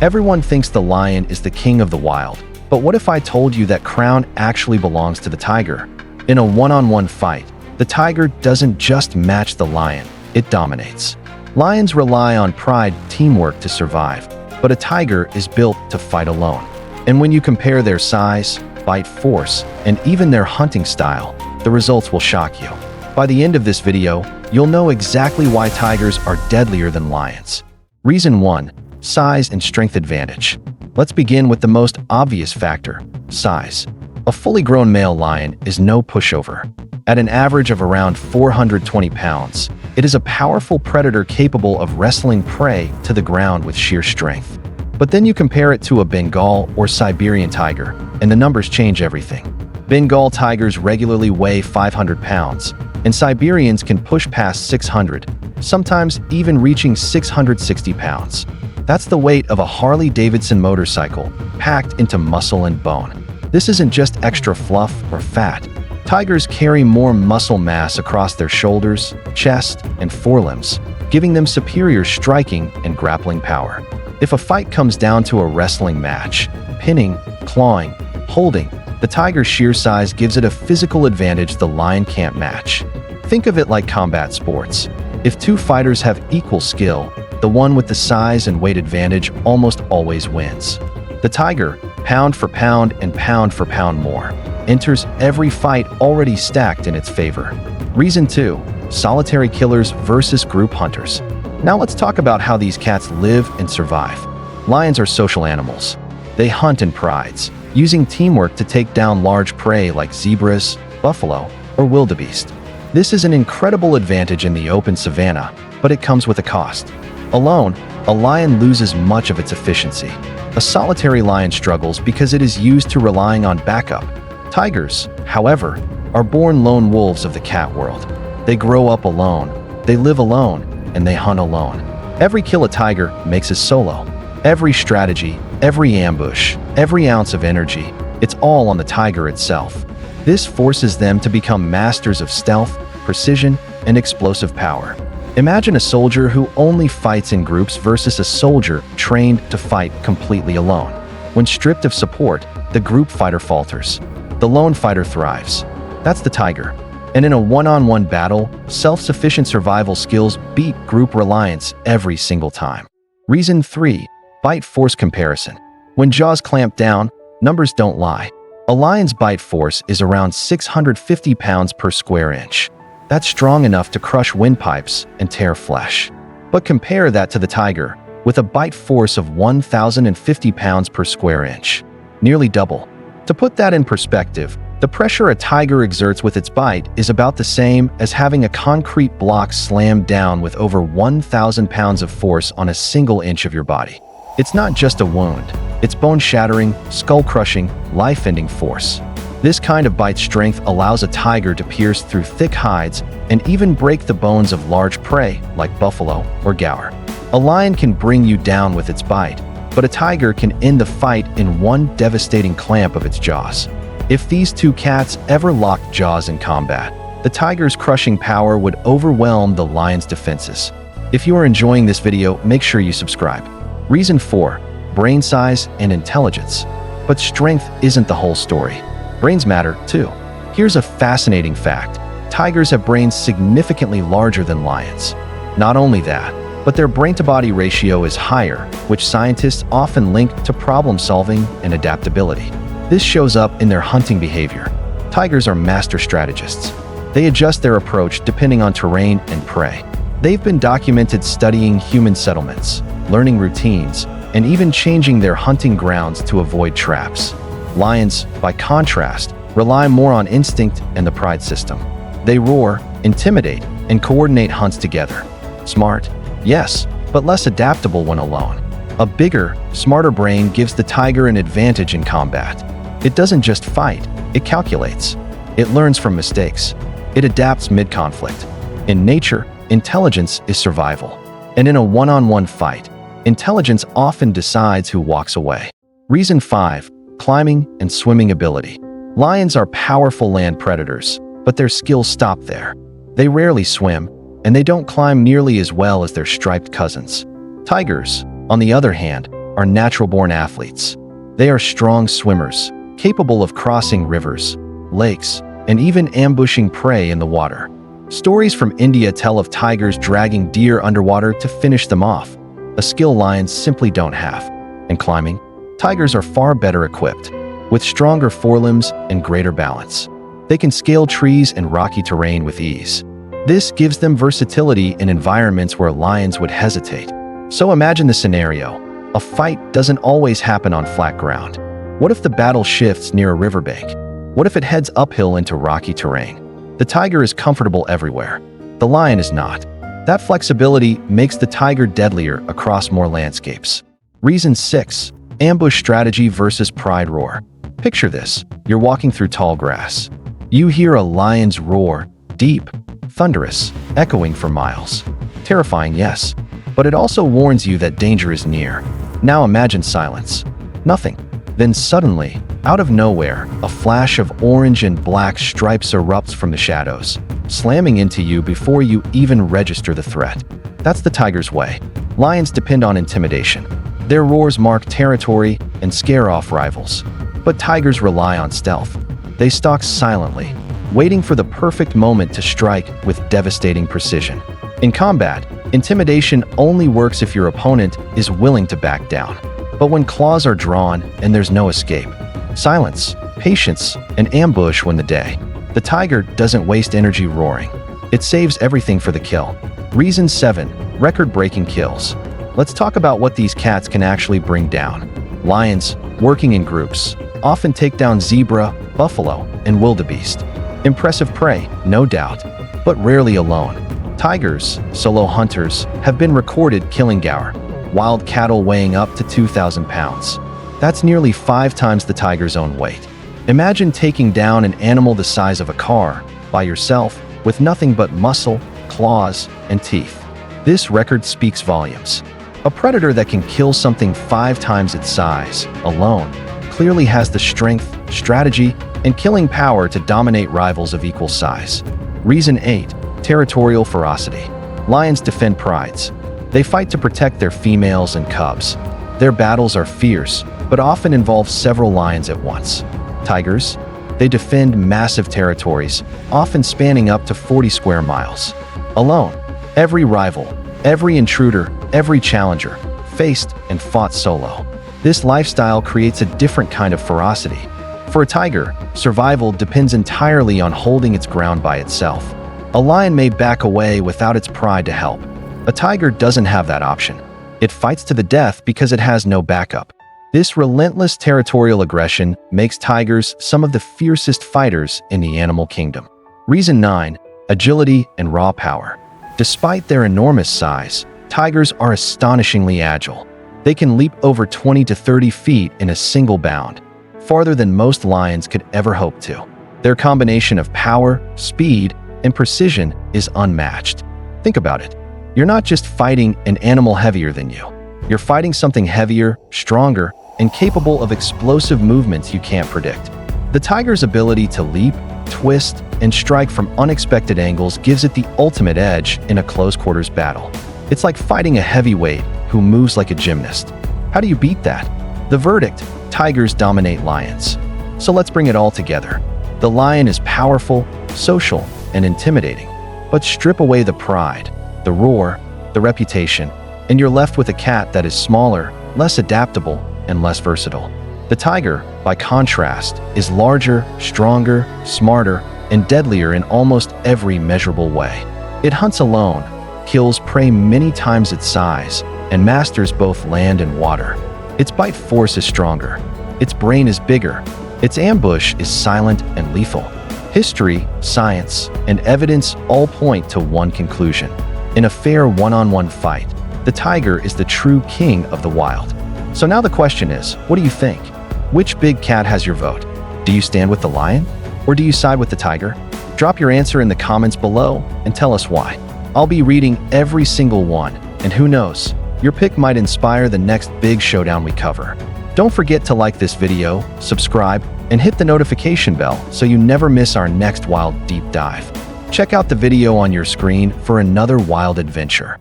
Everyone thinks the lion is the king of the wild, but what if I told you that crown actually belongs to the tiger? In a one-on-one fight, the tiger doesn't just match the lion, it dominates. Lions rely on pride, teamwork to survive, but a tiger is built to fight alone. And when you compare their size, bite force, and even their hunting style, the results will shock you. By the end of this video, you'll know exactly why tigers are deadlier than lions. Reason 1. Size and strength advantage. Let's begin with the most obvious factor, size. A fully grown male lion is no pushover. At an average of around 420 pounds, it is a powerful predator capable of wrestling prey to the ground with sheer strength. But then you compare it to a Bengal or Siberian tiger, and the numbers change everything. Bengal tigers regularly weigh 500 pounds, and Siberians can push past 600, sometimes even reaching 660 pounds. That's the weight of a Harley-Davidson motorcycle, packed into muscle and bone. This isn't just extra fluff or fat. Tigers carry more muscle mass across their shoulders, chest, and forelimbs, giving them superior striking and grappling power. If a fight comes down to a wrestling match, pinning, clawing, holding, the tiger's sheer size gives it a physical advantage the lion can't match. Think of it like combat sports. If two fighters have equal skill, the one with the size and weight advantage almost always wins. The tiger, pound for pound and pound for pound more, enters every fight already stacked in its favor. Reason 2. Solitary killers versus group hunters. Now let's talk about how these cats live and survive. Lions are social animals. They hunt in prides, using teamwork to take down large prey like zebras, buffalo, or wildebeest. This is an incredible advantage in the open savanna, but it comes with a cost. Alone, a lion loses much of its efficiency. A solitary lion struggles because it is used to relying on backup. Tigers, however, are born lone wolves of the cat world. They grow up alone, they live alone, and they hunt alone. Every kill a tiger makes a solo. Every strategy, every ambush, every ounce of energy, it's all on the tiger itself. This forces them to become masters of stealth, precision, and explosive power. Imagine a soldier who only fights in groups versus a soldier trained to fight completely alone. When stripped of support, the group fighter falters. The lone fighter thrives. That's the tiger. And in a one-on-one battle, self-sufficient survival skills beat group reliance every single time. Reason 3. Bite force comparison. When jaws clamp down, numbers don't lie. A lion's bite force is around 650 pounds per square inch. That's strong enough to crush windpipes and tear flesh. But compare that to the tiger, with a bite force of 1,050 pounds per square inch. Nearly double. To put that in perspective, the pressure a tiger exerts with its bite is about the same as having a concrete block slammed down with over 1,000 pounds of force on a single inch of your body. It's not just a wound, it's bone-shattering, skull-crushing, life-ending force. This kind of bite strength allows a tiger to pierce through thick hides and even break the bones of large prey like buffalo or gaur. A lion can bring you down with its bite, but a tiger can end the fight in one devastating clamp of its jaws. If these two cats ever locked jaws in combat, the tiger's crushing power would overwhelm the lion's defenses. If you are enjoying this video, make sure you subscribe. Reason 4. Brain size and intelligence. But strength isn't the whole story. Brains matter, too. Here's a fascinating fact. Tigers have brains significantly larger than lions. Not only that, but their brain-to-body ratio is higher, which scientists often link to problem-solving and adaptability. This shows up in their hunting behavior. Tigers are master strategists. They adjust their approach depending on terrain and prey. They've been documented studying human settlements, learning routines, and even changing their hunting grounds to avoid traps. Lions, by contrast, rely more on instinct and the pride system. They roar, intimidate, and coordinate hunts together. Smart, yes, but less adaptable when alone. A bigger, smarter brain gives the tiger an advantage in combat. It doesn't just fight, it calculates. It learns from mistakes. It adapts mid-conflict. In nature, intelligence is survival. And in a one-on-one fight, intelligence often decides who walks away. Reason 5. Climbing and swimming ability. Lions are powerful land predators, but their skills stop there. They rarely swim, and they don't climb nearly as well as their striped cousins. Tigers, on the other hand, are natural-born athletes. They are strong swimmers, capable of crossing rivers, lakes, and even ambushing prey in the water. Stories from India tell of tigers dragging deer underwater to finish them off, a skill lions simply don't have. In climbing, tigers are far better equipped, with stronger forelimbs and greater balance. They can scale trees and rocky terrain with ease. This gives them versatility in environments where lions would hesitate. So imagine the scenario. A fight doesn't always happen on flat ground. What if the battle shifts near a riverbank? What if it heads uphill into rocky terrain? The tiger is comfortable everywhere. The lion is not. That flexibility makes the tiger deadlier across more landscapes. Reason 6. Ambush strategy versus pride roar. Picture this. You're walking through tall grass. You hear a lion's roar, deep, thunderous, echoing for miles. Terrifying, yes, but it also warns you that danger is near. Now imagine silence. Nothing. Then suddenly, out of nowhere, a flash of orange and black stripes erupts from the shadows, slamming into you before you even register the threat. That's the tiger's way. Lions depend on intimidation. Their roars mark territory and scare off rivals. But tigers rely on stealth. They stalk silently, waiting for the perfect moment to strike with devastating precision. In combat, intimidation only works if your opponent is willing to back down. But when claws are drawn and there's no escape, silence, patience, and ambush win the day. The tiger doesn't waste energy roaring. It saves everything for the kill. Reason 7. Record-breaking kills. Let's talk about what these cats can actually bring down. Lions, working in groups, often take down zebra, buffalo, and wildebeest. Impressive prey, no doubt, but rarely alone. Tigers, solo hunters, have been recorded killing gaur, wild cattle weighing up to 2,000 pounds. That's nearly 5 times the tiger's own weight. Imagine taking down an animal the size of a car, by yourself, with nothing but muscle, claws, and teeth. This record speaks volumes. A predator that can kill something 5 times its size, alone, clearly has the strength, strategy, and killing power to dominate rivals of equal size. Reason 8. Territorial ferocity. Lions defend prides. They fight to protect their females and cubs. Their battles are fierce, but often involve several lions at once. Tigers, they defend massive territories, often spanning up to 40 square miles. Alone, every rival, every intruder, every challenger, faced and fought solo. This lifestyle creates a different kind of ferocity. For a tiger, survival depends entirely on holding its ground by itself. A lion may back away without its pride to help. A tiger doesn't have that option. It fights to the death because it has no backup. This relentless territorial aggression makes tigers some of the fiercest fighters in the animal kingdom. Reason 9. Agility and raw power. Despite their enormous size, tigers are astonishingly agile. They can leap over 20 to 30 feet in a single bound, farther than most lions could ever hope to. Their combination of power, speed, and precision is unmatched. Think about it. You're not just fighting an animal heavier than you. You're fighting something heavier, stronger, and capable of explosive movements you can't predict. The tiger's ability to leap, twist, and strike from unexpected angles gives it the ultimate edge in a close-quarters battle. It's like fighting a heavyweight who moves like a gymnast. How do you beat that? The verdict: tigers dominate lions. So let's bring it all together. The lion is powerful, social, and intimidating. But strip away the pride, the roar, the reputation, and you're left with a cat that is smaller, less adaptable, and less versatile. The tiger, by contrast, is larger, stronger, smarter, and deadlier in almost every measurable way. It hunts alone, kills prey many times its size, and masters both land and water. Its bite force is stronger. Its brain is bigger. Its ambush is silent and lethal. History, science, and evidence all point to one conclusion. In a fair one-on-one fight, the tiger is the true king of the wild. So now the question is, what do you think? Which big cat has your vote? Do you stand with the lion? Or do you side with the tiger? Drop your answer in the comments below and tell us why. I'll be reading every single one, and who knows, your pick might inspire the next big showdown we cover. Don't forget to like this video, subscribe, and hit the notification bell so you never miss our next wild deep dive. Check out the video on your screen for another wild adventure.